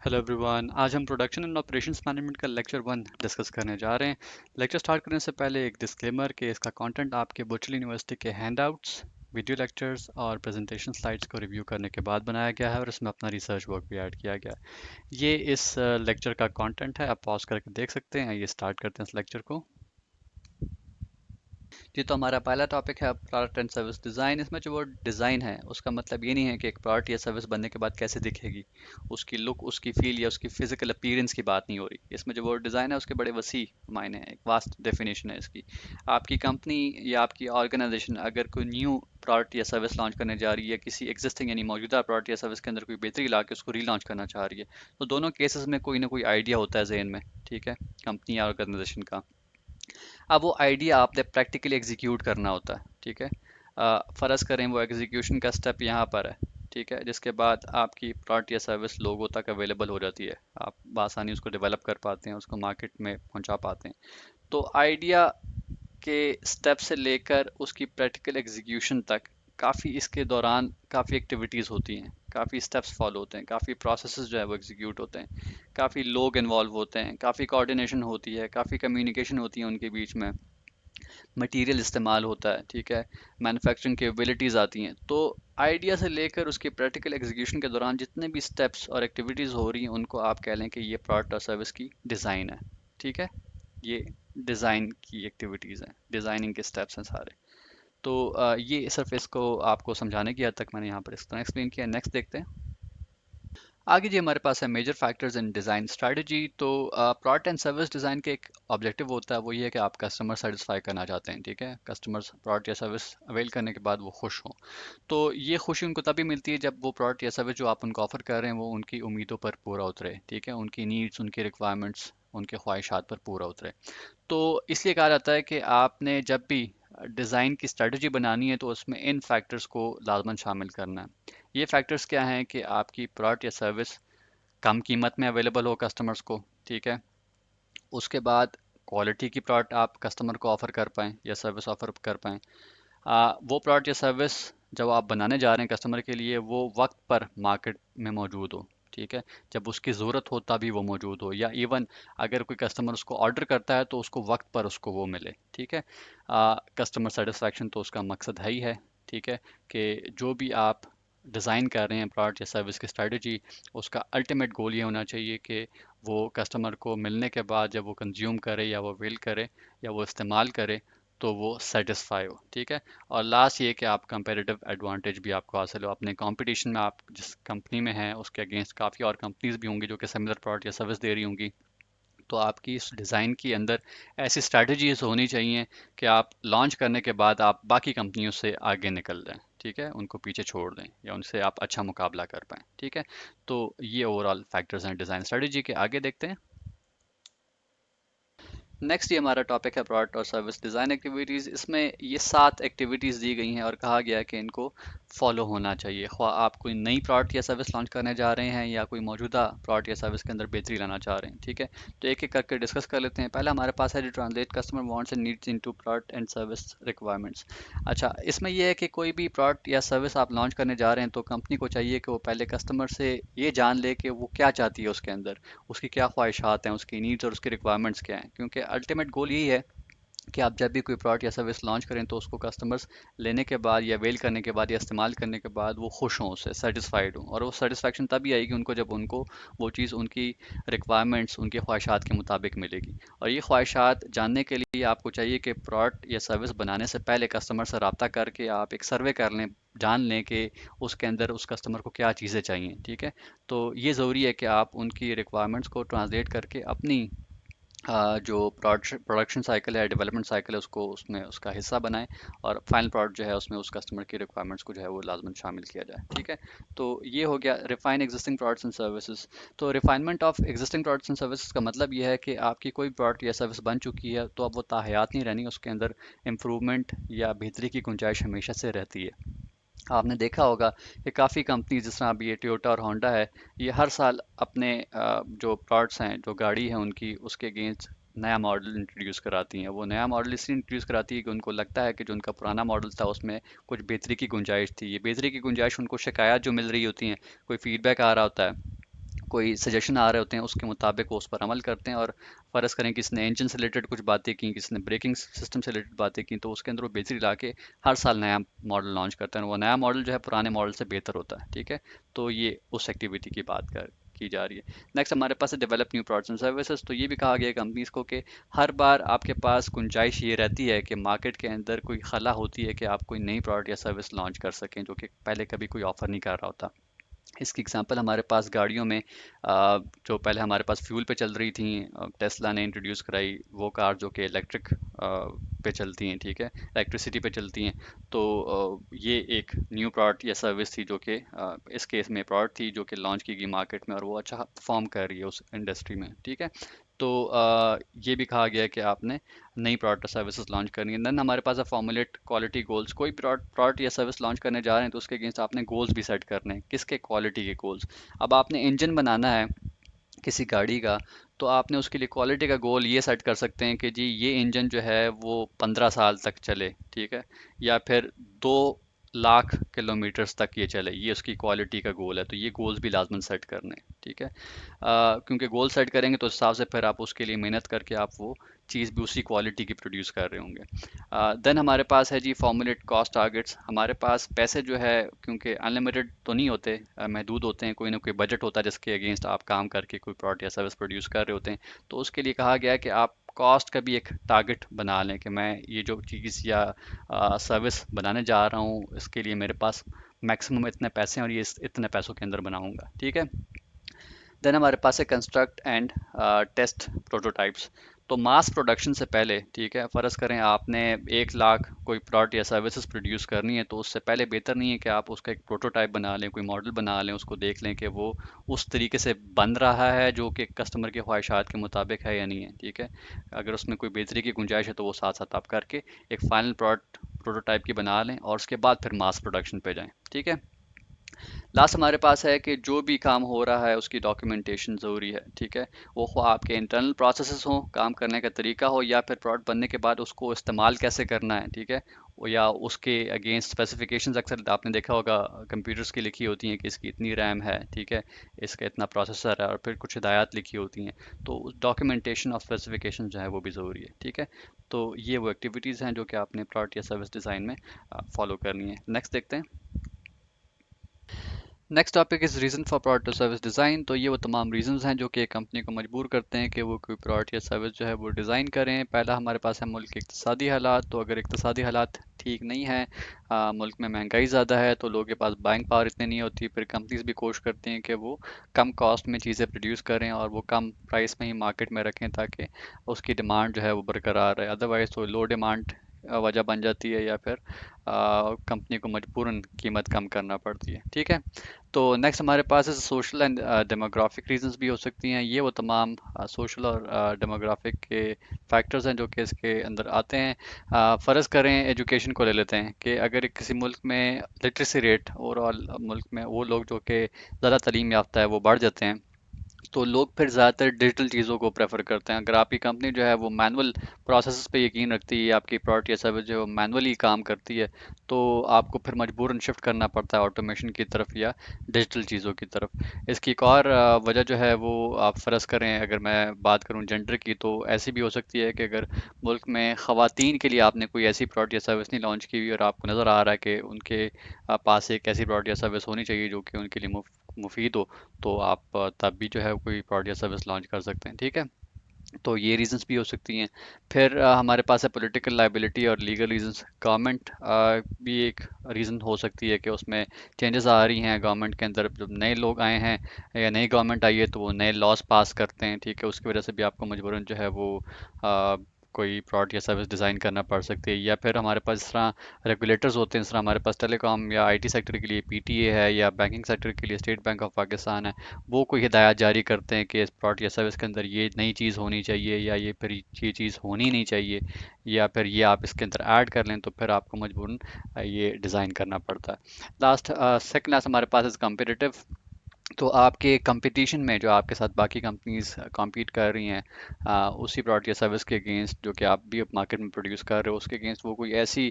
Hello everyone. आज हम production and operations management का लेक्चर 1 डिस्कस करने जा रहे हैं। लेक्चर स्टार्ट करने से पहले एक डिस्क्लेमर कि इसका कंटेंट आपके बर्चुअल यूनिवर्सिटी के हैंडआउट्स, वीडियो लेक्चर्स और प्रेजेंटेशन स्लाइड्स को रिव्यू करने के बाद बनाया गया है और इसमें अपना रिसर्च वर्क भी ऐड किया गया है। ये इस लेक्चर का कंटेंट है, आप पॉज करके देख सकते हैं। ये स्टार्ट करते हैं इस लेक्चर को। जी, तो हमारा पहला टॉपिक है प्रोडक्ट एंड सर्विस डिज़ाइन। इसमें जो वर्ड डिज़ाइन है उसका मतलब ये नहीं है कि एक प्रोडक्ट या सर्विस बनने के बाद कैसे दिखेगी, उसकी लुक, उसकी फील या उसकी फिजिकल अपीयरेंस की बात नहीं हो रही। इसमें जो वर्ड डिज़ाइन है उसके बड़े वसी मायने हैं, एक वास्ट डेफिनेशन है इसकी। आपकी कंपनी या आपकी ऑर्गेनाइजेशन अगर कोई न्यू प्रोडक्ट या सर्विस लॉन्च करने जा रही है, किसी एग्जिस्टिंग यानी मौजूदा प्रोडक्ट या सर्विस के अंदर कोई बेहतरी ला के उसको रीलॉन्च करना चाह रही है, तो दोनों केसेस में कोई ना कोई आइडिया होता है जहन में, ठीक है, कंपनी या ऑर्गेनाइजेशन का। अब वो आइडिया आपने प्रैक्टिकली एग्जीक्यूट करना होता है, ठीक है। फ़र्ज़ करें वो एग्जीक्यूशन का स्टेप यहाँ पर है, ठीक है, जिसके बाद आपकी प्रोडक्ट या सर्विस लोगों तक अवेलेबल हो जाती है, आप बआसानी उसको डेवलप कर पाते हैं, उसको मार्केट में पहुँचा पाते हैं। तो आइडिया के स्टेप से लेकर उसकी प्रैक्टिकल एग्जीक्यूशन तक काफ़ी, इसके दौरान काफ़ी एक्टिविटीज़ होती हैं, काफ़ी स्टेप्स फॉलो होते हैं, काफ़ी प्रोसेसेस जो है वो एग्जीक्यूट होते हैं, काफ़ी लोग इन्वॉल्व होते हैं, काफ़ी कोऑर्डिनेशन होती है, काफ़ी कम्युनिकेशन होती है उनके बीच में, मटेरियल इस्तेमाल होता है, ठीक है, मैन्युफैक्चरिंग कैपेबिलिटीज़ आती हैं। तो आइडिया से लेकर उसकी प्रैक्टिकल एग्जीक्यूशन के दौरान जितने भी स्टेप्स और एक्टिविटीज़ हो रही हैं उनको आप कह लें कि ये प्रोडक्ट और सर्विस की डिज़ाइन है, ठीक है। ये डिज़ाइन की एक्टिविटीज़ हैं, डिज़ाइनिंग के स्टेप्स हैं सारे। तो ये सिर्फ इसको आपको समझाने की हद तक मैंने यहाँ पर इस तरह एक्सप्लेन किया। नेक्स्ट देखते हैं। आगे जी हमारे पास है major factors in design strategy. तो प्रोडक्ट एंड सर्विस डिज़ाइन के एक ऑब्जेक्टिव होता है, वो ये है कि आप कस्टमर सेटिस्फाई करना चाहते हैं, ठीक है, कस्टमर्स प्रोडक्ट या सर्विस अवेल करने के बाद वो खुश हों। तो ये खुशी उनको तभी मिलती है जब वो प्रोडक्ट या सर्विस जो आप उनको ऑफर कर रहे हैं वो उनकी उम्मीदों पर पूरा उतरे, ठीक है, उनकी नीड्स, उनकी रिक्वायरमेंट्स, उनके ख्वाहिशात पर पूरा उतरे। तो इसलिए कहा जाता है कि आपने जब भी डिज़ाइन की स्ट्रेटजी बनानी है तो उसमें इन फैक्टर्स को लाजमन शामिल करना है। ये फैक्टर्स क्या हैं कि आपकी प्रोडक्ट या सर्विस कम कीमत में अवेलेबल हो कस्टमर्स को, ठीक है, उसके बाद क्वालिटी की प्रोडक्ट आप कस्टमर को ऑफर कर पाएँ या सर्विस ऑफर कर पाएँ। वो प्रोडक्ट या सर्विस जब आप बनाने जा रहे हैं कस्टमर के लिए वो वक्त पर मार्केट में मौजूद हो, ठीक है, जब उसकी ज़रूरत हो तभी वो मौजूद हो, या इवन अगर कोई कस्टमर उसको ऑर्डर करता है तो उसको वक्त पर उसको वो मिले, ठीक है। कस्टमर सेटिस्फैक्शन तो उसका मकसद है ही है, ठीक है, कि जो भी आप डिज़ाइन कर रहे हैं प्रोडक्ट या सर्विस की स्ट्रेटजी, उसका अल्टीमेट गोल ये होना चाहिए कि वो कस्टमर को मिलने के बाद जब वो कंज्यूम करे या वो वेल करे या वो इस्तेमाल करे तो वो सेटिस्फाई हो, ठीक है। और लास्ट ये कि आप कंपेरेटिव एडवांटेज भी आपको हासिल हो अपने कंपटीशन में, आप जिस कंपनी में हैं उसके अगेंस्ट काफ़ी और कंपनीज भी होंगी जो कि सिमिलर प्रोडक्ट या सर्विस दे रही होंगी। तो आपकी इस डिज़ाइन के अंदर ऐसी स्ट्रैटेजीज होनी चाहिए कि आप लॉन्च करने के बाद आप बाकी कंपनियों से आगे निकल जाएं, ठीक है, उनको पीछे छोड़ दें या उनसे आप अच्छा मुकाबला कर पाएँ, ठीक है। तो ये ओवरऑल फैक्टर्स हैं डिज़ाइन स्ट्रेटजी के। आगे देखते हैं। नेक्स्ट ये हमारा टॉपिक है प्रोडक्ट और सर्विस डिज़ाइन एक्टिविटीज़। इसमें ये 7 एक्टिविटीज़ दी गई हैं और कहा गया है कि इनको फॉलो होना चाहिए, ख्वाह आप कोई नई प्रोडक्ट या सर्विस लॉन्च करने जा रहे हैं या कोई मौजूदा प्रोडक्ट या सर्विस के अंदर बेहतरी लाना चाह रहे हैं, ठीक है। तो एक एक करके डिस्कस कर लेते हैं। पहला हमारे पास है translate customer wants and needs into product and service requirements. अच्छा, इसमें यह है कि कोई भी प्रोडक्ट या सर्विस आप लॉन्च करने जा रहे हैं तो कंपनी को चाहिए कि वो पहले कस्टमर से ये जान ले कि वो क्या चाहती है उसके अंदर, उसकी क्या ख्वाहिशात हैं, उसकी नीड्स और उसकी रिक्वायरमेंट्स क्या हैं, क्योंकि अल्टीमेट गोल यही है कि आप जब भी कोई प्रोडक्ट या सर्विस लॉन्च करें तो उसको कस्टमर्स लेने के बाद या वेल करने के बाद या इस्तेमाल करने के बाद वो खुश हों, उससे सेटिस्फाइड हों। और वो सेटिस्फैक्शन तभी आएगी उनको जब उनको वो चीज़ उनकी रिक्वायरमेंट्स, उनकी ख्वाहिशात के मुताबिक मिलेगी। और ये ख्वाहिशात जानने के लिए आपको चाहिए कि प्रोडक्ट या सर्विस बनाने से पहले कस्टमर से रब्ता करके आप एक सर्वे कर लें, जान लें कि उसके अंदर उस कस्टमर को क्या चीज़ें चाहिए, ठीक है। तो ये ज़रूरी है कि आप उनकी रिक्वायरमेंट्स को ट्रांसलेट करके अपनी जो प्रोडक्शन साइकिल है, डेवलपमेंट साइकिल है, उसको उसमें उसका हिस्सा बनाएं और फाइनल प्रोडक्ट जो है उसमें उस कस्टमर की रिक्वायरमेंट्स को जो है वो लाजमन शामिल किया जाए, ठीक है। तो ये हो गया refine existing products and services. तो refinement of existing products and services का मतलब ये है कि आपकी कोई प्रोडक्ट या सर्विस बन चुकी है तो अब वो ताहयात नहीं रहनी, उसके अंदर इम्प्रूवमेंट या बेहतरी की गुंजाइश हमेशा से रहती है। आपने देखा होगा कि काफ़ी कंपनी जिस तरह अभी ये टोयोटा और होंडा है, ये हर साल अपने जो प्रोडक्ट्स हैं, जो गाड़ी है उनकी, उसके अगेंस्ट नया मॉडल इंट्रोड्यूस कराती हैं। वो नया मॉडल इसलिए इंट्रोड्यूस कराती है कि उनको लगता है कि जो उनका पुराना मॉडल था उसमें कुछ बेहतरी की गुंजाइश थी। ये बेहतरी की गुंजाइश उनको शिकायत जो मिल रही होती हैं, कोई फीडबैक आ रहा होता है, کوئی سجیشن آ رہے ہوتے ہیں اس کے مطابق وہ اس پر عمل کرتے ہیں، اور فرض کریں کہ کسی نے انجن سے ریلیٹڈ کچھ باتیں کی، کسی نے بریکنگ سسٹم سے ریلیٹڈ باتیں کی، تو اس کے اندر وہ بیسک لا کے ہر سال نیا ماڈل لانچ کرتے ہیں، وہ نیا ماڈل جو ہے پرانے ماڈل سے بہتر ہوتا ہے، ٹھیک ہے؟ تو یہ اس ایکٹیویٹی کی بات کی جا رہی ہے۔ نیکسٹ ہمارے پاس ہے develop new products and services, تو یہ بھی کہا گیا ہے کمپنیز کو کہ ہر بار آپ کے پاس گنجائش یہ رہتی ہے کہ مارکیٹ کے اندر کوئی خلا ہوتی ہے کہ آپ کوئی نئی پروڈکٹ یا سروس لانچ کر سکیں جو کہ پہلے کبھی کوئی آفر نہیں کر رہا ہوتا۔ اس کی اگزامپل ہمارے پاس گاڑیوں میں جو پہلے ہمارے پاس فیول پہ چل رہی تھیں، ٹیسلا نے انٹروڈیوس کرائی وہ کار جو کہ الیکٹرک پہ چلتی ہیں، ٹھیک ہے، الیکٹریسٹی پہ چلتی ہیں۔ تو یہ ایک نیو پروڈکٹ یا سروس تھی جو کہ اس کیس میں پروڈکٹ تھی جو کہ لانچ کی گئی مارکیٹ میں، اور وہ اچھا پرفارم کر رہی ہے اس انڈسٹری میں، ٹھیک ہے۔ تو یہ بھی کہا گیا ہے کہ آپ نے نئی پروڈکٹ سروسز لانچ کرنی ہے۔ دین ہمارے پاس ہے فارمولیٹ کوالٹی گولز، کوئی پروڈکٹ یا سروس لانچ کرنے جا رہے ہیں تو اس کے اگینسٹ آپ نے گولز بھی سیٹ کرنے ہیں، کس کے؟ کوالٹی کے گولز۔ اب آپ نے انجن بنانا ہے کسی گاڑی کا، تو آپ نے اس کے لیے کوالٹی کا گول یہ سیٹ کر سکتے ہیں کہ جی یہ انجن جو ہے وہ 15 سال تک چلے، ٹھیک ہے، یا پھر 2 لاکھ کلومیٹرز تک یہ چلے، یہ اس کی کوالٹی کا گول ہے، تو یہ گولز بھی لازمن سیٹ کرنے ہیں، ٹھیک ہے۔ کیونکہ گول سیٹ کریں گے تو اس حساب سے پھر آپ اس کے لیے محنت کر کے آپ وہ چیز بھی اسی کوالٹی کی پروڈیوس کر رہے ہوں گے۔ دین ہمارے پاس ہے جی فارمولیٹ کاسٹ ٹارگیٹس، ہمارے پاس پیسے جو ہے کیونکہ انلمیٹڈ تو نہیں ہوتے، محدود ہوتے ہیں، کوئی نہ کوئی بجٹ ہوتا ہے جس کے اگینسٹ آپ کام کر کے کوئی پروڈکٹ یا سروس پروڈیوس کر رہے ہوتے ہیں۔ تو اس کے لیے کہا گیا ہے کہ آپ کاسٹ کا بھی ایک ٹارگٹ بنا لیں کہ میں یہ جو چیز یا سروس بنانے جا رہا ہوں اس کے لیے میرے پاس میکسیمم اتنے پیسے ہیں اور یہ اتنے پیسوں کے اندر بناؤں گا، ٹھیک ہے۔ دین ہمارے پاس ہے کنسٹرکٹ اینڈ ٹیسٹ پروٹوٹائپس، تو ماس پروڈکشن سے پہلے، ٹھیک ہے، فرض کریں آپ نے 1 لاکھ کوئی پروڈکٹ یا سروسز پروڈیوس کرنی ہے، تو اس سے پہلے بہتر نہیں ہے کہ آپ اس کا ایک پروٹوٹائپ بنا لیں، کوئی ماڈل بنا لیں، اس کو دیکھ لیں کہ وہ اس طریقے سے بن رہا ہے جو کہ کسٹمر کی خواہشات کے مطابق ہے یا نہیں ہے، ٹھیک ہے۔ اگر اس میں کوئی بہتری کی گنجائش ہے تو وہ ساتھ ساتھ آپ کر کے ایک فائنل پروڈکٹ پروٹوٹائپ کی بنا لیں اور اس کے بعد پھر ماس پروڈکشن پہ جائیں، ٹھیک ہے۔ لاسٹ ہمارے پاس ہے کہ جو بھی کام ہو رہا ہے اس کی ڈاکیومنٹیشن ضروری ہے، ٹھیک ہے، وہ خواہ آپ کے انٹرنل پروسیسز ہوں، کام کرنے کا طریقہ ہو، یا پھر پروڈکٹ بننے کے بعد اس کو استعمال کیسے کرنا ہے، ٹھیک ہے، یا اس کے اگینسٹ اسپیسیفکیشنز اکثر آپ نے دیکھا ہوگا کمپیوٹرز کی لکھی ہوتی ہیں کہ اس کی اتنی ریم ہے، ٹھیک ہے، اس کا اتنا پروسیسر ہے، اور پھر کچھ ہدایات لکھی ہوتی ہیں، تو ڈاکیومنٹیشن آف اسپیسیفکیشن جو ہے وہ بھی ضروری ہے، ٹھیک ہے۔ تو یہ وہ ایکٹیویٹیز ہیں جو کہ آپ نے پروڈکٹ یا سروس ڈیزائن میں فالو کرنی ہے۔ نیکسٹ دیکھتے ہیں۔ Next topic is reason for product اور سروس ڈیزائن، تو یہ وہ تمام ریزنز ہیں جو کہ ایک کمپنی کو مجبور کرتے ہیں کہ وہ کوئی پروڈکٹ یا سروس جو ہے وہ ڈیزائن کریں۔ پہلا ہمارے پاس ہے ملک کے اقتصادی حالات، تو اگر اقتصادی حالات ٹھیک نہیں ہیں، ملک میں مہنگائی زیادہ ہے، تو لوگوں کے پاس بائنگ پاور اتنی نہیں ہوتی، پھر کمپنیز بھی کوشش کرتی ہیں کہ وہ کم کاسٹ میں چیزیں پروڈیوس کریں اور وہ کم پرائس میں ہی مارکیٹ میں رکھیں تاکہ اس کی ڈیمانڈ جو ہے وہ برقرار رہے، ادروائز تو لو ڈیمانڈ وجہ بن جاتی ہے، یا پھر کمپنی کو مجبوراً قیمت کم کرنا پڑتی ہے، ٹھیک ہے۔ تو نیکسٹ ہمارے پاس ہے سوشل اینڈ ڈیموگرافک ریزنز بھی ہو سکتی ہیں، یہ وہ تمام سوشل اور ڈیموگرافک کے فیکٹرز ہیں جو کہ اس کے اندر آتے ہیں۔ فرض کریں ایجوکیشن کو لے لیتے ہیں کہ اگر کسی ملک میں لٹریسی ریٹ اوور آل ملک میں وہ لوگ جو کہ زیادہ تعلیم یافتہ ہے وہ بڑھ جاتے ہیں، تو لوگ پھر زیادہ تر ڈیجیٹل چیزوں کو پریفر کرتے ہیں۔ اگر آپ کی کمپنی جو ہے وہ مینول پروسیسز پہ یقین رکھتی ہے، آپ کی پروڈکٹ یا سروس جو ہے وہ مینولی کام کرتی ہے، تو آپ کو پھر مجبوراً شفٹ کرنا پڑتا ہے آٹومیشن کی طرف یا ڈیجیٹل چیزوں کی طرف۔ اس کی ایک اور وجہ جو ہے وہ آپ فرض کریں، اگر میں بات کروں جینڈر کی، تو ایسی بھی ہو سکتی ہے کہ اگر ملک میں خواتین کے لیے آپ نے کوئی ایسی پروڈکٹ یا سروس نہیں لانچ کی ہوئی اور آپ کو نظر آ رہا ہے کہ ان کے پاس ایک ایسی پروڈکٹ یا سروس ہونی چاہیے جو کہ ان کے لیے مفید ہو، تو آپ تب بھی جو ہے کوئی پروڈکٹ یا سروس لانچ کر سکتے ہیں، ٹھیک ہے۔ تو یہ ریزنس بھی ہو سکتی ہیں۔ پھر ہمارے پاس ہے پولیٹیکل لائبلٹی اور لیگل ریزنس، گورنمنٹ بھی ایک ریزن ہو سکتی ہے کہ اس میں چینجز آ رہی ہیں گورنمنٹ کے اندر، جب نئے لوگ آئے ہیں یا نئی گورنمنٹ آئی ہے تو وہ نئے لاس پاس کرتے ہیں، ٹھیک ہے، اس کی وجہ سے بھی آپ کو مجبوراً جو ہے وہ کوئی پروڈکٹ یا سروس ڈیزائن کرنا پڑ سکتی ہے۔ یا پھر ہمارے پاس اس طرح ریگولیٹرز ہوتے ہیں، اس طرح ہمارے پاس ٹیلی کام یا آئی ٹی سیکٹر کے لیے پی ٹی اے ہے، یا بینکنگ سیکٹر کے لیے اسٹیٹ بینک آف پاکستان ہے، وہ کوئی ہدایات جاری کرتے ہیں کہ اس پروڈکٹ یا سروس کے اندر یہ نئی چیز ہونی چاہیے، یا یہ پھر یہ چیز ہونی نہیں چاہیے، یا پھر یہ آپ اس کے اندر ایڈ کر لیں، تو پھر آپ کو مجبوراً یہ ڈیزائن کرنا پڑتا ہے۔ لاسٹ سیکنڈ ہمارے پاس کمپیٹیٹیو تو آپ کے کمپٹیشن میں جو آپ کے ساتھ باقی کمپنیز کمپیٹ کر رہی ہیں اسی پروڈکٹ یا سروس کے اگینسٹ جو کہ آپ بھی مارکیٹ میں پروڈیوس کر رہے ہو، اس کے اگینسٹ وہ کوئی ایسی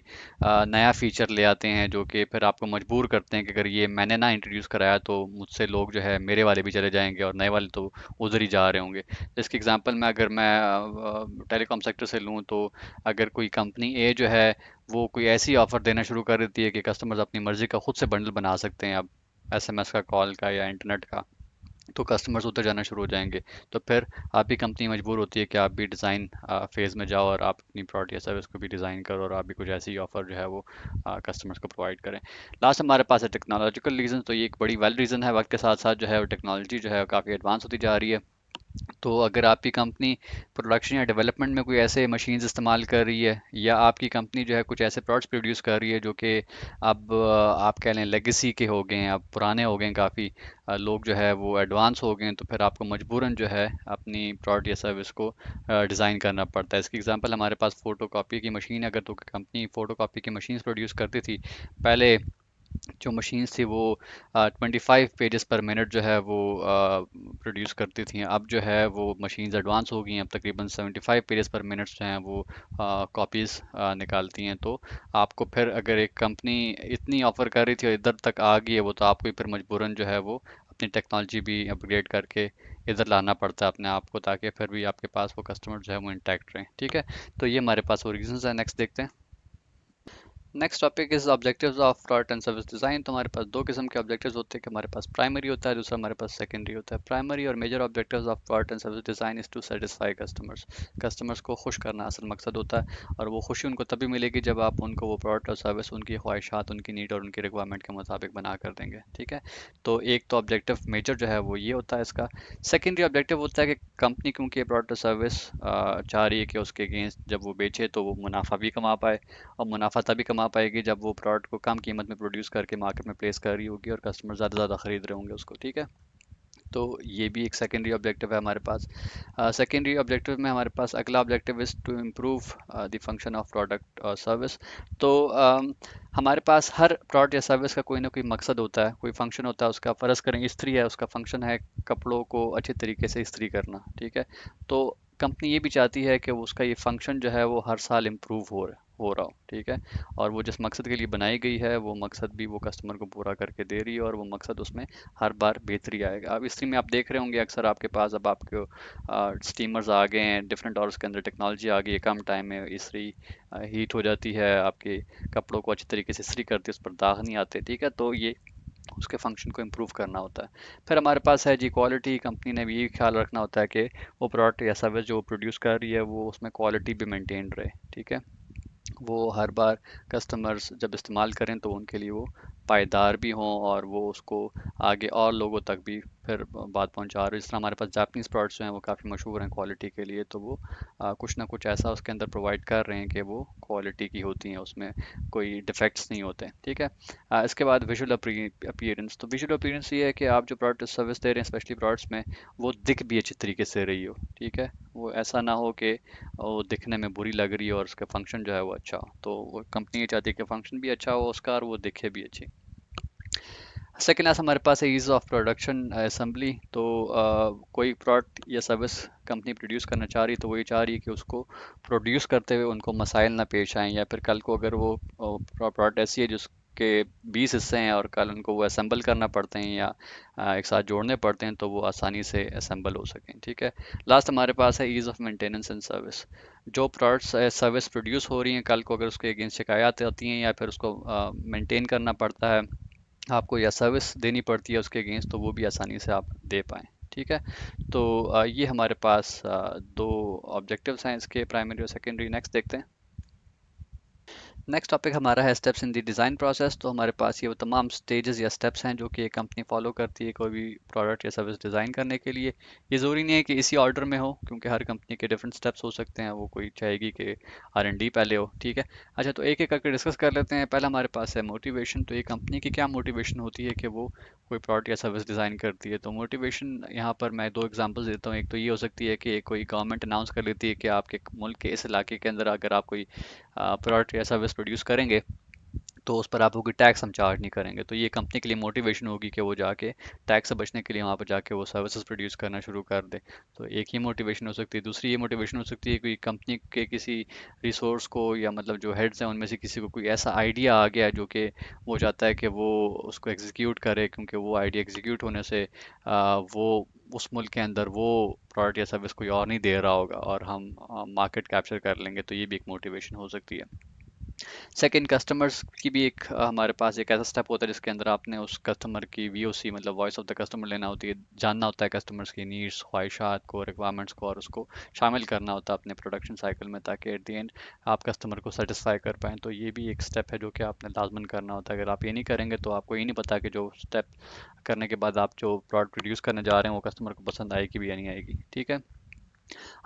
نیا فیچر لے آتے ہیں جو کہ پھر آپ کو مجبور کرتے ہیں کہ اگر یہ میں نے نہ انٹروڈیوس کرایا تو مجھ سے لوگ جو ہے میرے والے بھی چلے جائیں گے اور نئے والے تو ادھر ہی جا رہے ہوں گے۔ جس کی اگزامپل میں اگر میں ٹیلی کام سیکٹر سے لوں تو اگر کوئی کمپنی اے جو ہے وہ کوئی ایسی آفر دینا شروع کر دیتی ہے کہ کسٹمرز اپنی مرضی کا خود سے بنڈل بنا سکتے ہیں اب ایس ایم ایس کا، کال کا یا انٹرنیٹ کا، تو کسٹمرز ادھر جانا شروع ہو جائیں گے۔ تو پھر آپ کی کمپنی مجبور ہوتی ہے کہ آپ بھی ڈیزائن فیز میں جاؤ اور آپ اپنی پروڈکٹ یا سروس کو بھی ڈیزائن کرو اور آپ بھی کچھ ایسی آفر جو ہے وہ کسٹمرز کو پرووائڈ کریں۔ لاسٹ ہمارے پاس ہے ٹیکنالوجیکل ریزن، تو یہ ایک بڑی ویل ریزن ہے، وقت کے ساتھ ساتھ جو ہے وہ ٹیکنالوجی جو ہے کافی ایڈوانس ہوتی جا رہی ہے۔ تو اگر آپ کی کمپنی پروڈکشن یا ڈیولپمنٹ میں کوئی ایسے مشینز استعمال کر رہی ہے یا آپ کی کمپنی جو ہے کچھ ایسے پروڈکٹس پروڈیوس کر رہی ہے جو کہ اب آپ کہہ لیں لیگیسی کے ہو گئے ہیں، اب پرانے ہو گئے ہیں کافی، لوگ جو ہے وہ ایڈوانس ہو گئے ہیں، تو پھر آپ کو مجبوراً جو ہے اپنی پروڈکٹ یا سروس کو ڈیزائن کرنا پڑتا ہے۔ اس کی ایگزامپل ہمارے پاس فوٹو کاپی کی مشین ہے، اگر تو کمپنی فوٹو کاپی کی مشینز پروڈیوس کرتی تھی پہلے، جو مشینز تھی وہ 25 پیجز پر منٹ جو ہے وہ پروڈیوس کرتی تھیں، اب جو ہے وہ مشینز ایڈوانس ہو گئی ہیں، اب تقریباً 75 پیجز پر منٹ جو ہیں وہ کاپیز نکالتی ہیں۔ تو آپ کو پھر اگر ایک کمپنی اتنی آفر کر رہی تھی اور ادھر تک آ گئی ہے وہ، تو آپ کو پھر مجبوراً جو ہے وہ اپنی ٹیکنالوجی بھی اپ گریڈ کر کے ادھر لانا پڑتا ہے اپنے آپ کو، تاکہ پھر بھی آپ کے پاس وہ کسٹمر جو ہے وہ انٹیکٹ رہیں، ٹھیک ہے؟ تو یہ ہمارے پاس وہ ریزنز ہیں۔ نیکسٹ دیکھتے ہیں۔ Next topic is objectives of product and service design. تو ہمارے پاس دو قسم کے آبجیکٹیوز ہوتے ہیں، کہ ہمارے پاس پرائمری ہوتا ہے، دوسرا ہمارے پاس سیکنڈری ہوتا ہے۔ پرائمری اور major objectives of product and service design is to satisfy customers. Customers کو خوش کرنا اصل مقصد ہوتا ہے، اور وہ خوشی ان کو تبھی ملے گی جب آپ ان کو وہ پروڈکٹ اور سروس ان کی خواہشات، ان کی نیڈ اور ان کی ریکوائرمنٹ کے مطابق بنا کر دیں گے، ٹھیک ہے؟ تو ایک تو آبجیکٹیو میجر جو ہے وہ یہ ہوتا ہے اس کا۔ سیکنڈری آبجیکٹیو ہوتا ہے کہ کمپنی کیونکہ یہ پروڈکٹ اور سروس چاہ رہی ہے کہ اس کے اگینسٹ جب وہ بیچے تو وہ منافع بھی کما پائے، اور منافع تبھی کما پائے گی جب وہ پروڈکٹ کو کم قیمت میں پروڈیوس کر کے مارکیٹ میں پلیس کر رہی ہوگی اور کسٹمر زیادہ زیادہ خرید رہے ہوں گے اس کو، ٹھیک ہے؟ تو یہ بھی ایک سیکنڈری آبجیکٹیو ہے ہمارے پاس۔ سیکنڈری آبجیکٹیو میں ہمارے پاس اگلا objective is to improve the function of product اور سروس۔ تو ہمارے پاس ہر پروڈکٹ یا سروس کا کوئی نہ کوئی مقصد ہوتا ہے، کوئی فنکشن ہوتا ہے اس کا۔ فرض کریں استری ہے، اس کا فنکشن ہے کپڑوں کو اچھے طریقے سے استری کرنا، ٹھیک ہے؟ تو کمپنی یہ بھی چاہتی ہے کہ اس کا یہ فنکشن جو ہے وہ ہر سال امپروو ہو رہا ہو، ٹھیک ہے؟ اور وہ جس مقصد کے لیے بنائی گئی ہے وہ مقصد بھی وہ کسٹمر کو پورا کر کے دے رہی ہے، اور وہ مقصد اس میں ہر بار بہتری آئے گا۔ اب استری میں آپ دیکھ رہے ہوں گے اکثر آپ کے پاس اب آپ کو اسٹیمرز آ گئے ہیں، ڈفرینٹ، اور اس کے اندر ٹیکنالوجی آ گئی ہے، کم ٹائم میں استری ہیٹ ہو جاتی ہے، آپ کے کپڑوں کو اچھی طریقے سے استری کرتی ہے، اس پر داغ نہیں آتے، ٹھیک ہے؟ تو یہ اس کے فنکشن کو امپروو کرنا ہوتا ہے۔ پھر ہمارے پاس ہے جی کوالٹی، کمپنی نے بھی یہ خیال رکھنا ہوتا ہے کہ وہ پروڈکٹ یا سروس جو وہ پروڈیوس کر رہی ہے وہ اس میں کوالٹی بھی مینٹین رہے، ٹھیک ہے؟ وہ ہر بار کسٹمرز جب استعمال کریں تو ان کے لیے وہ پائیدار بھی ہوں، اور وہ اس کو آگے اور لوگوں تک بھی پھر بات پہنچا رہے ہیں۔ جس طرح ہمارے پاس جاپنیز پروڈکٹس جو ہیں وہ کافی مشہور ہیں کوالٹی کے لیے، تو وہ کچھ نہ کچھ ایسا اس کے اندر پرووائڈ کر رہے ہیں کہ وہ کوالٹی کی ہوتی ہیں، اس میں کوئی ڈیفیکٹس نہیں ہوتے، ٹھیک ہے؟ اس کے بعد ویژول اپیئرنس۔ تو ویژول اپیئرنس یہ ہے کہ آپ جو پروڈکٹ سروس دے رہے ہیں اسپیشلی پروڈکٹس میں، وہ دکھ بھی اچھی طریقے سے رہی ہو، ٹھیک ہے؟ وہ ایسا نہ ہو کہ وہ دکھنے میں بری لگ رہی ہے اور اس کا فنکشن جو ہے وہ اچھا ہو۔ تو وہ کمپنی یہ چاہتی ہے کہ فنکشن بھی اچھا ہو اس کا اور وہ دکھے بھی اچھی۔ سیکنڈ کلاس ہمارے پاس ہے ایز آف پروڈکشن اسمبلی۔ تو کوئی پروڈکٹ یا سروس کمپنی پروڈیوس کرنا چاہ رہی ہے تو وہ یہ چاہ رہی ہے کہ اس کو پروڈیوس کرتے ہوئے ان کو مسائل نہ پیش آئیں، یا پھر کل کو اگر وہ پروڈکٹ ایسی ہے جس کے 20 حصے ہیں اور کل ان کو وہ اسمبل کرنا پڑتے ہیں یا ایک ساتھ جوڑنے پڑتے ہیں تو وہ آسانی سے اسمبل ہو سکیں، ٹھیک ہے؟ لاسٹ ہمارے پاس ہے as of maintenance and service. جو پروڈکٹس سروس پروڈیوس ہو رہی ہیں، کل کو اگر اس کے اگینسٹ شکایات آتی ہیں یا پھر اس کو مینٹین کرنا پڑتا ہے آپ کو، یا سروس دینی پڑتی ہے اس کے اگینسٹ، تو وہ بھی آسانی سے آپ دے پائیں، ٹھیک ہے؟ تو یہ ہمارے پاس دو آبجیکٹیوز ہیں اس کے، پرائمری اور سیکنڈری۔ نیکسٹ دیکھتے ہیں۔ نیکسٹ ٹاپک ہمارا ہے steps in the design process. تو ہمارے پاس یہ وہ تمام سٹیجز یا سٹیپس ہیں جو کہ ایک کمپنی فالو کرتی ہے کوئی بھی پروڈکٹ یا سروس ڈیزائن کرنے کے لیے۔ یہ ضروری نہیں ہے کہ اسی آرڈر میں ہو، کیونکہ ہر کمپنی کے ڈفرینٹ سٹیپس ہو سکتے ہیں، وہ کوئی چاہے گی کہ آر این ڈی پہلے ہو، ٹھیک ہے؟ اچھا، تو ایک ایک کر کے ڈسکس کر لیتے ہیں۔ پہلا ہمارے پاس ہے موٹیویشن۔ تو ایک کمپنی کی کیا موٹیویشن ہوتی ہے کہ وہ کوئی پروڈکٹ یا سروس ڈیزائن کرتی ہے؟ تو موٹیویشن یہاں پر میں دو ایگزامپلس دیتا ہوں۔ ایک تو یہ ہو سکتی ہے کہ کوئی گورنمنٹ اناؤنس کر لیتی ہے کہ آپ کے ملک کے اس علاقے کے اندر اگر آپ کوئی پروڈکٹ یا سروس پروڈیوس کریں گے तो उस पर आप होगी टैक्स हम चार्ज नहीं करेंगे। तो ये कंपनी के लिए मोटिवेशन होगी कि वो जाके टैक्स से बचने के लिए वहाँ पर जाके वो सर्विसेज प्रोड्यूस करना शुरू कर दे। तो एक ही मोटिवेशन हो सकती है। दूसरी ये मोटिवेशन हो सकती है कोई कंपनी के किसी रिसोर्स को, या मतलब जो हेड्स हैं उनमें से किसी को कोई ऐसा आइडिया आ गया है जो कि वो चाहता है कि वो उसको एग्जीक्यूट करे, क्योंकि वो आइडिया एग्जीक्यूट होने से वो उस मुल्क के अंदर वो प्रोडक्ट या सर्विस कोई और नहीं दे रहा होगा और हम मार्केट कैप्चर कर लेंगे। तो ये भी एक मोटिवेशन हो सकती है। सेकंड, कस्टमर्स की भी एक हमारे पास एक ऐसा स्टेप होता है जिसके अंदर आपने उस कस्टमर की वीओसी मतलब वॉइस ऑफ द कस्टमर लेना होती है, जानना होता है कस्टमर्स की नीड्स, ख्वाहिशात को, रिक्वायरमेंट्स को, और उसको शामिल करना होता है अपने प्रोडक्शन साइकिल में, ताकि एट द एंड आप कस्टमर को सेटिस्फाई कर पाएँ। तो ये भी एक स्टेप है जो कि आपने लाजमन करना होता है। अगर आप ये नहीं करेंगे तो आपको ये नहीं पता कि जो स्टेप करने के बाद आप जो प्रोडक्ट प्रोड्यूस करने जा रहे हैं वो कस्टमर को पसंद आएगी भी या नहीं आएगी। ठीक है।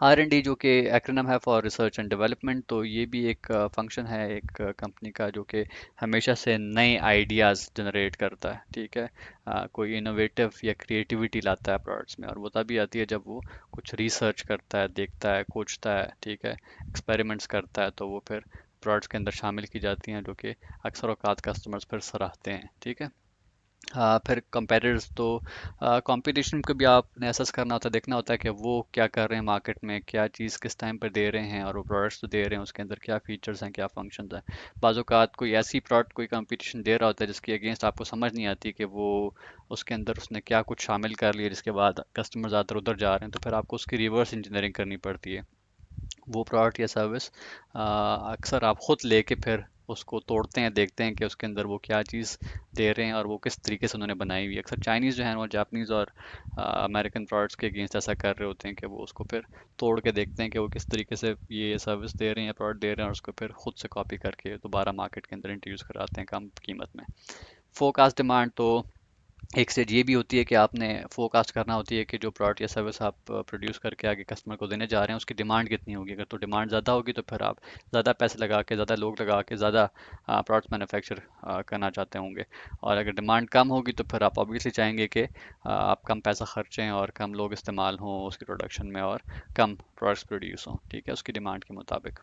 R&D जो कि एक्रोनिम है फॉर रिसर्च एंड डेवलपमेंट, तो ये भी एक फंक्शन है एक कंपनी का जो कि हमेशा से नए आइडियाज़ जनरेट करता है। ठीक है। कोई इनोवेटिव या क्रिएटिविटी लाता है प्रोडक्ट्स में, और वो तभी आती है जब वो कुछ रिसर्च करता है, देखता है, खोजता है, ठीक है, एक्सपेरिमेंट्स करता है, तो वो फिर प्रोडक्ट्स के अंदर शामिल की जाती हैं, जो कि अक्सर औकात कस्टमर्स फिर सराहते हैं। ठीक है। फिर कंपेटिटर्स, तो कंपटीशन को भी आपने असेस करना होता है, देखना होता है कि वो क्या कर रहे हैं मार्केट में, क्या चीज़ किस टाइम पर दे रहे हैं, और वो प्रोडक्ट्स तो दे रहे हैं उसके अंदर क्या फीचर्स हैं, क्या फंक्शंस हैं। बाज़ औक़ात कोई ऐसी प्रोडक्ट कोई कंपटीशन दे रहा होता है जिसके अगेंस्ट आपको समझ नहीं आती कि वो उसके अंदर उसने क्या कुछ शामिल कर लिया, जिसके बाद कस्टमर ज़्यादातर उधर जा रहे हैं, तो फिर आपको उसकी रिवर्स इंजीनियरिंग करनी पड़ती है। वो प्रोडक्ट या सर्विस अक्सर आप खुद लेके फिर उसको तोड़ते हैं, देखते हैं कि उसके अंदर वो क्या चीज़ दे रहे हैं और वो किस तरीके से उन्होंने बनाई हुई है। अक्सर चाइनीज़ जो है वो जापानीज़ और अमेरिकन प्रोडक्ट्स के अगेंस्ट ऐसा कर रहे होते हैं कि वो उसको फिर तोड़ के देखते हैं कि वो किस तरीके से ये सर्विस दे रहे हैं या प्रोडक्ट दे रहे हैं, और उसको फिर खुद से कॉपी करके दोबारा मार्केट के अंदर इंट्रोड्यूस कराते हैं कम कीमत में। फोरकास्ट डिमांड, तो एक स्टेज ये भी होती है कि आपने फोरकास्ट करना होती है कि जो प्रोडक्ट या सर्विस आप प्रोड्यूस करके आगे कस्टमर को देने जा रहे हैं उसकी डिमांड कितनी होगी। अगर तो डिमांड ज़्यादा होगी तो फिर आप ज़्यादा पैसे लगा के, ज़्यादा लोग लगा के, ज़्यादा प्रोडक्ट्स मैन्युफैक्चर करना चाहते होंगे। और अगर डिमांड कम होगी तो फिर आप ऑब्वियसली चाहेंगे कि आप कम पैसा खर्चें और कम लोग इस्तेमाल हों उसकी प्रोडक्शन में, और कम प्रोडक्ट्स प्रोड्यूस हों, ठीक है, उसकी डिमांड के मुताबिक।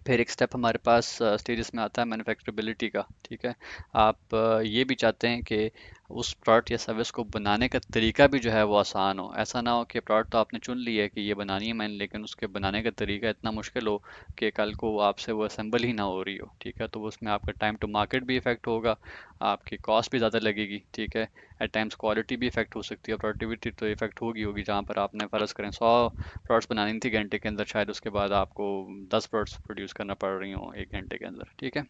फिर एक स्टेप हमारे पास स्टेजेस में आता है मैन्युफैक्चरेबिलिटी का। ठीक है। आप ये भी चाहते हैं कि उस प्रोडक्ट या सर्विस को बनाने का तरीका भी जो है वो आसान हो। ऐसा ना हो कि प्रोडक्ट तो आपने चुन ली है कि ये बनानी है मैंने, लेकिन उसके बनाने का तरीका इतना मुश्किल हो कि कल को वो आपसे वो असेंबल ही ना हो रही हो। ठीक है। तो उसमें आपका टाइम टू मार्केट भी इफेक्ट होगा, आपकी कॉस्ट भी ज़्यादा लगेगी। ठीक है। एट टाइम्स क्वालिटी भी इफेक्ट हो सकती है, प्रोडक्टिविटी तो इफेक्ट होगी होगी। जहाँ पर आपने फ़र्ज़ करें 100 प्रोडक्ट्स बनानी थी घंटे के अंदर, शायद उसके बाद आपको 10 प्रोडक्ट्स प्रोड्यूस करना पड़ रही हो एक घंटे के अंदर। ठीक है।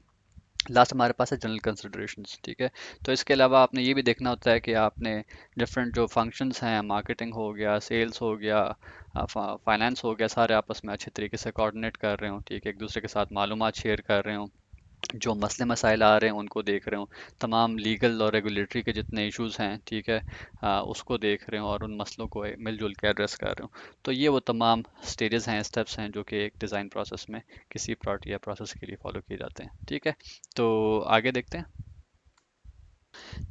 लास्ट हमारे पास है जनरल कंसिडरेशंस। ठीक है। तो इसके अलावा आपने ये भी देखना होता है कि आपने डिफरेंट जो फंक्शंस हैं, मार्केटिंग हो गया, सेल्स हो गया, फाइनेंस हो गया, सारे आपस में अच्छे तरीके से कोऑर्डिनेट कर रहे हो। ठीक है। एक दूसरे के साथ मालूमात शेयर कर रहे हो, जो मसले मसाइल आ रहे हैं उनको देख रहे हो, तमाम लीगल और रेगुलेटरी के जितने इश्यूज हैं, ठीक है, उसको देख रहे हो और उन मसलों को मिलजुल के एड्रेस कर रहे हो। तो ये वो तमाम स्टेजेस हैं, स्टेप्स हैं, जो कि एक डिज़ाइन प्रोसेस में किसी प्रोडक्ट या प्रोसेस के लिए फॉलो किए जाते हैं। ठीक है। तो आगे देखते हैं।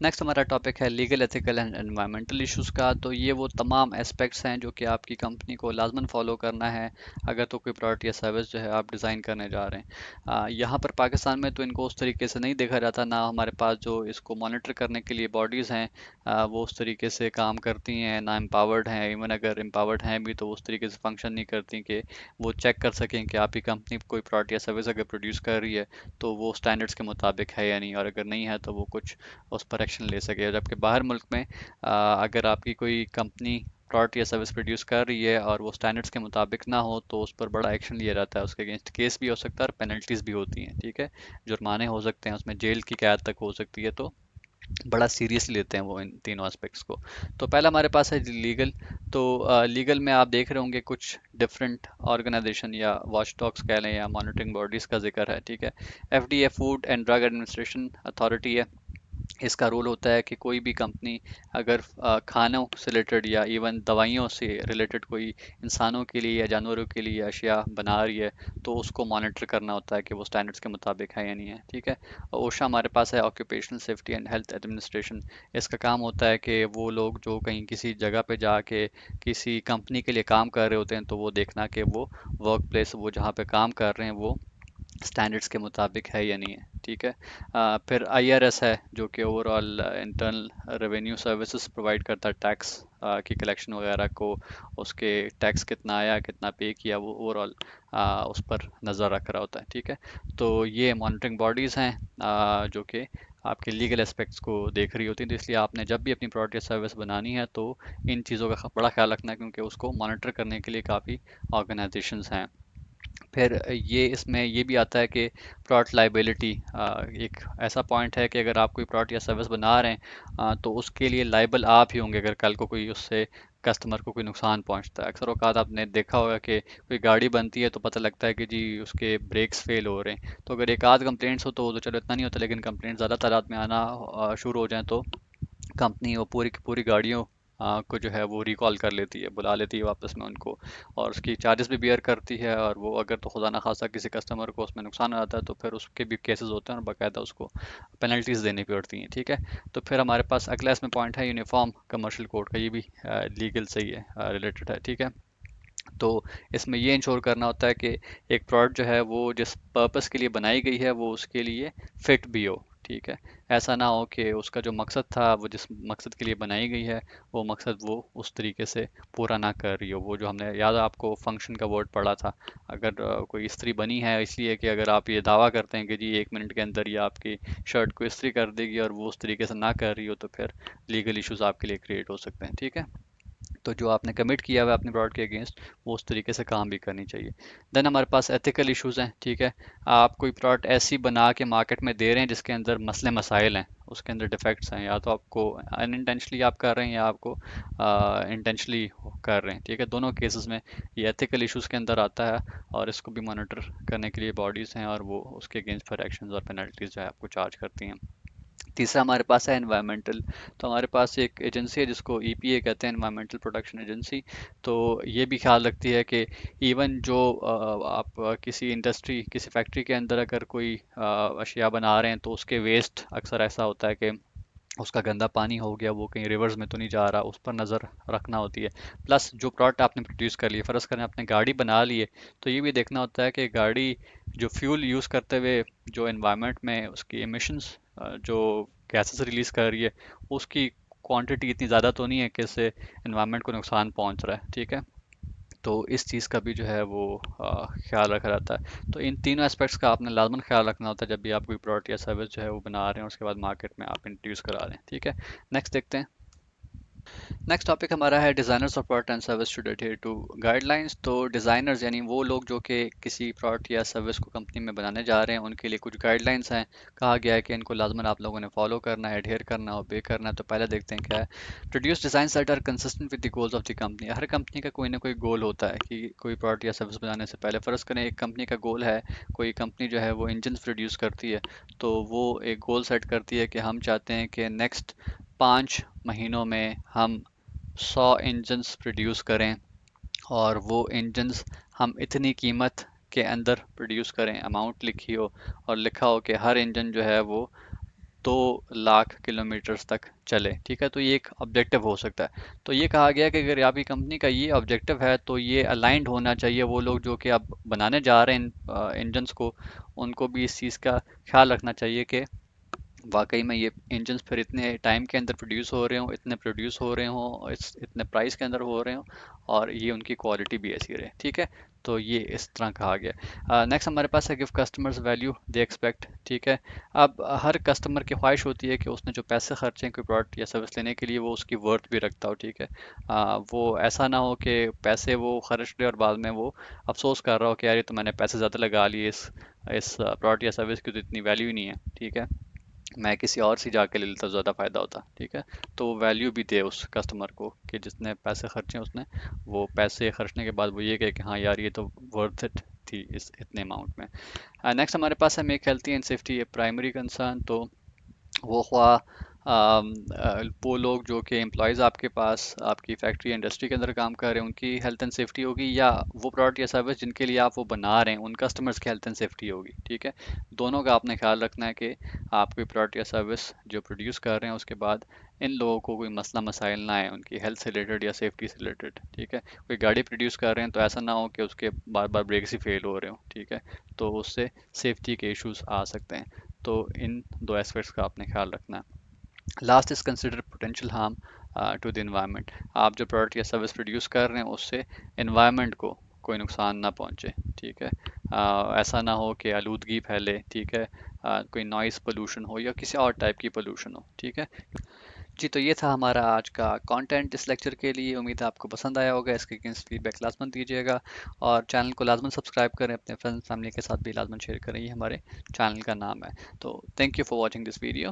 नेक्स्ट हमारा टॉपिक है legal, ethical and environmental issues का। तो ये वो तमाम एस्पेक्ट्स हैं जो कि आपकी कंपनी को लाजमन फॉलो करना है अगर तो कोई प्रोडक्ट या सर्विस जो है आप डिज़ाइन करने जा रहे हैं। यहाँ पर पाकिस्तान में तो इनको उस तरीके से नहीं देखा जाता, ना हमारे पास जो इसको मॉनिटर करने के लिए बॉडीज़ हैं वो उस तरीके से काम करती हैं, ना एम्पावर्ड हैं। इवन अगर एम्पावर्ड हैं भी तो उस तरीके से फंक्शन नहीं करती कि वो चेक कर सकें कि आपकी कंपनी कोई प्रोडक्ट या सर्विस अगर प्रोड्यूस कर रही है तो वो स्टैंडर्ड्स के मुताबिक है या नहीं, और अगर नहीं है तो वो कुछ उस पर एक्शन ले सके। जबकि बाहर मुल्क में अगर आपकी कोई कंपनी प्रोडक्ट या सर्विस प्रोड्यूस कर रही है और वो स्टैंडर्ड्स के मुताबिक ना हो तो उस पर बड़ा एक्शन लिया जाता है, उसके अगेंस्ट केस भी हो सकता है और पेनल्टीज भी होती हैं। ठीक है। जुर्माने हो सकते हैं, उसमें जेल की कैद तक हो सकती है। तो बड़ा सीरियसली लेते हैं वो इन तीनों एस्पेक्ट्स को। तो पहला हमारे पास है लीगल। तो लीगल में आप देख रहे होंगे कुछ डिफरेंट ऑर्गेनाइजेशन या वॉच डॉग्स कह लें या मॉनिटरिंग बॉडीज़ का जिक्र है। ठीक है। FDA, food and drug administration authority है। इसका रोल होता है कि कोई भी कंपनी अगर खानों से रिलेटेड या इवन दवाइयों से रिलेटेड कोई इंसानों के लिए या जानवरों के लिए अशिया बना रही है तो उसको मॉनिटर करना होता है कि वो स्टैंडर्ड्स के मुताबिक है या नहीं है। ठीक है। और ओशा हमारे पास है, occupational safety and health administration. इसका काम होता है कि वो लोग जो कहीं किसी जगह पे जाके किसी कंपनी के लिए काम कर रहे होते हैं तो वो देखना कि वो वर्क प्लेस, वो जहाँ पे काम कर रहे हैं, वो स्टैंडर्ड्स के मुताबिक है या नहीं है, ठीक है। फिर आईआरएस है जो कि overall internal revenue services provide करता है, टैक्स की कलेक्शन वगैरह को, उसके टैक्स कितना आया कितना पे किया वो ओवरऑल उस पर नज़र रख रहा होता है, ठीक है। तो ये मॉनिटरिंग बॉडीज़ हैं जो कि आपके लीगल एस्पेक्ट्स को देख रही होती हैं, तो इसलिए आपने जब भी अपनी प्रोडक्ट या सर्विस बनानी है तो इन चीज़ों का बड़ा ख्याल रखना है, क्योंकि उसको मॉनिटर करने के लिए काफ़ी ऑर्गेनाइजेशंस हैं। फिर ये इसमें ये भी आता है कि प्रोडक्ट लाइबिलिटी एक ऐसा पॉइंट है कि अगर आप कोई प्रोडक्ट या सर्विस बना रहे हैं तो उसके लिए लाइबल आप ही होंगे अगर कल को कोई उससे कस्टमर को कोई नुकसान पहुंचता है। अक्सर औकात आपने देखा होगा कि कोई गाड़ी बनती है तो पता लगता है कि जी उसके ब्रेक्स फेल हो रहे हैं, तो अगर एक आध कंप्लेंट्स हो तो वो तो चलो इतना नहीं होता, लेकिन कंप्लेंट ज़्यादा तादाद में आना शुरू हो जाए तो कंपनी वो पूरी की पूरी गाड़ियों को जो है वो रिकॉल कर लेती है, बुला लेती है वापस में उनको, और उसकी चार्जेस भी बियर करती है। और वो अगर तो खुदा ना खासा किसी कस्टमर को उसमें नुकसान आ जाता है तो फिर उसके भी केसेस होते हैं और बाकायदा उसको पेनल्टीज देनी पड़ती हैं, ठीक है। तो फिर हमारे पास अगला इसमें पॉइंट है यूनिफॉर्म कमर्शियल कोड का, ये भी लीगल से ही है, रिलेटेड है, ठीक है। तो इसमें ये इंश्योर करना होता है कि एक प्रोडक्ट जो है वो जिस पर्पस के लिए बनाई गई है वो उसके लिए फिट भी हो, ठीक है। ऐसा ना हो कि उसका जो मकसद था, वो जिस मकसद के लिए बनाई गई है वो मकसद वो उस तरीके से पूरा ना कर रही हो। वो जो हमने याद है आपको फंक्शन का वर्ड पढ़ा था, अगर कोई इस्त्री बनी है इसलिए कि अगर आप ये दावा करते हैं कि जी 1 मिनट के अंदर ये आपकी शर्ट को इस्त्री कर देगी और वो उस तरीके से ना कर रही हो तो फिर लीगल इश्यूज आपके लिए क्रिएट हो सकते हैं, ठीक है। तो जो आपने कमिट किया हुआ है अपने प्रोडक्ट के अगेंस्ट वो उस तरीके से काम भी करनी चाहिए। देन हमारे पास एथिकल इश्यूज हैं, ठीक है। आप कोई प्रोडक्ट ऐसी बना के मार्केट में दे रहे हैं जिसके अंदर मसले मसाइल हैं, उसके अंदर डिफेक्ट्स हैं, या तो आपको अनइंटेंशनली आप कर रहे हैं या आपको इंटेंशनली कर रहे हैं, ठीक है। दोनों केसेस में ये एथिकल इश्यूज के अंदर आता है और इसको भी मॉनिटर करने के लिए बॉडीज़ हैं और वो उसके अगेंस्ट फिर एक्शंस और पेनल्टीज जो है आपको चार्ज करती हैं। तीसरा हमारे पास है एनवायरमेंटल। तो हमारे पास एक एजेंसी है जिसको ईपीए कहते हैं, एनवायरमेंटल प्रोटेक्शन एजेंसी। तो ये भी ख्याल रखती है कि इवन जो आप किसी इंडस्ट्री किसी फैक्ट्री के अंदर अगर कोई अशिया बना रहे हैं तो उसके वेस्ट अक्सर ऐसा होता है कि उसका गंदा पानी हो गया, वो कहीं रिवर्स में तो नहीं जा रहा, उस पर नज़र रखना होती है। प्लस जो प्रोडक्ट आपने प्रोड्यूस कर लिए, फ़र्ज़ करें आपने गाड़ी बना ली है, तो ये भी देखना होता है कि गाड़ी जो फ्यूल यूज़ करते हुए जो एनवायरनमेंट में उसकी एमिशंस जो गैसेस रिलीज़ कर रही है उसकी क्वांटिटी इतनी ज़्यादा तो नहीं है कि इससे एनवायरनमेंट को नुकसान पहुंच रहा है, ठीक है। तो इस चीज़ का भी जो है वो ख्याल रखा जाता है। तो इन तीनों एस्पेक्ट्स का आपने लाजमन ख्याल रखना होता है जब भी आप कोई प्रोडक्ट या सर्विस जो है वो बना रहे हैं और उसके बाद मार्केट में आप इंट्रोड्यूस करा रहे हैं, ठीक है। नेक्स्ट देखते हैं। नेक्स्ट टॉपिक हमारा है designers of product and service should adhere to guidelines. तो डिज़ाइनर्स यानी वो लोग जो कि किसी प्रोडक्ट या सर्विस को कंपनी में बनाने जा रहे हैं, उनके लिए कुछ गाइडलाइंस हैं। कहा गया है कि इनको लाजमन आप लोगों ने फॉलो करना है, एडहेर करना है, ओबे करना है। तो पहले देखते हैं क्या है। Produce design that are consistent with the goals of the company. हर कंपनी का कोई ना कोई गोल होता है कि कोई प्रोडक्ट या सर्विस बनाने से पहले फ़र्ज़ करें एक कंपनी का गोल है, कोई कंपनी जो है वो इंजन प्रोड्यूस करती है, तो वो एक गोल सेट करती है कि हम चाहते हैं कि नेक्स्ट 5 महीनों में हम 100 इंजन्स प्रोड्यूस करें, और वो इंजन्स हम इतनी कीमत के अंदर प्रोड्यूस करें, अमाउंट लिखी हो और लिखा हो कि हर इंजन जो है वो 2 लाख किलोमीटर्स तक चले, ठीक है। तो ये एक ऑब्जेक्टिव हो सकता है। तो ये कहा गया कि अगर आपकी कंपनी का ये ऑब्जेक्टिव है तो ये अलाइंड होना चाहिए, वो लोग जो कि अब बनाने जा रहे हैं इंजन्स को, उनको भी इस चीज़ का ख्याल रखना चाहिए कि वाकई में ये इंजन्स फिर इतने टाइम के अंदर प्रोड्यूस हो रहे हों, इतने प्रोड्यूस हो रहे हों, इस इतने प्राइस के अंदर हो रहे हों, और ये उनकी क्वालिटी भी ऐसी रहे, ठीक है। तो ये इस तरह कहा गया। नेक्स्ट हमारे पास है give customers value they expect, ठीक है। अब हर कस्टमर की ख्वाहिश होती है कि उसने जो पैसे खर्चे हैं कोई प्रोडक्ट या सर्विस लेने के लिए वो उसकी वर्थ भी रखता हो, ठीक है। वो ऐसा ना हो कि पैसे वो खर्च ले और बाद में वो अफसोस कर रहा हो कि यार ये तो मैंने पैसे ज़्यादा लगा लिए इस प्रोडक्ट या सर्विस की तो इतनी वैल्यू ही नहीं है, ठीक है। मैं किसी और से जाके ले लेता, ज़्यादा फ़ायदा होता, ठीक है। तो वैल्यू भी दे उस कस्टमर को कि जिसने पैसे खर्चे उसने वो पैसे खर्चने के बाद वो ये कहे कि हाँ यार ये तो वर्थ इट थी इस इतने अमाउंट में। नेक्स्ट हमारे पास है make healthy and safety A primary concern. तो वो ख्वा وہ لوگ جو کہ امپلائیز آپ کے پاس آپ کی فیکٹری انڈسٹری کے اندر کام کر رہے ہیں ان کی ہیلتھ اینڈ سیفٹی ہوگی، یا وہ پروڈکٹ یا سروس جن کے لیے آپ وہ بنا رہے ہیں ان کسٹمرز کی ہیلتھ اینڈ سیفٹی ہوگی. ٹھیک ہے، دونوں کا آپ نے خیال رکھنا ہے کہ آپ کوئی پروڈکٹ یا سروس جو پروڈیوس کر رہے ہیں اس کے بعد ان لوگوں کو کوئی مسئلہ مسائل نہ آئے ان کی ہیلتھ سے ریلیٹڈ یا سیفٹی سے ریلیٹڈ. ٹھیک ہے، کوئی گاڑی پروڈیوس کر رہے ہیں تو ایسا نہ ہو کہ اس کے بار بار بریکس ہی فیل ہو رہے ہوں. ٹھیک ہے، تو اس سے سیفٹی کے ایشوز آ سکتے ہیں. تو ان دو ایسپیکٹس کا آپ نے خیال رکھنا ہے. Last is consider potential harm to the environment. آپ جو پروڈکٹ یا سروس پروڈیوس کر رہے ہیں اس سے انوائرمنٹ کو کوئی نقصان نہ پہنچے. ٹھیک ہے، ایسا نہ ہو کہ آلودگی پھیلے. ٹھیک ہے، کوئی نوائز پولوشن ہو یا کسی اور ٹائپ کی پولوشن ہو. ٹھیک ہے جی، تو یہ تھا ہمارا آج کا کانٹینٹ اس لیکچر کے لیے. امید ہے آپ کو پسند آیا ہوگا. اس کے اگینسٹ فیڈ بیک لازمن دیجیے گا اور چینل کو لازمن سبسکرائب کریں، اپنے فرینڈ فیملی کے ساتھ بھی لازمن شیئر کریں. یہ ہمارے چینل کا نام ہے. تو thank you for watching this video.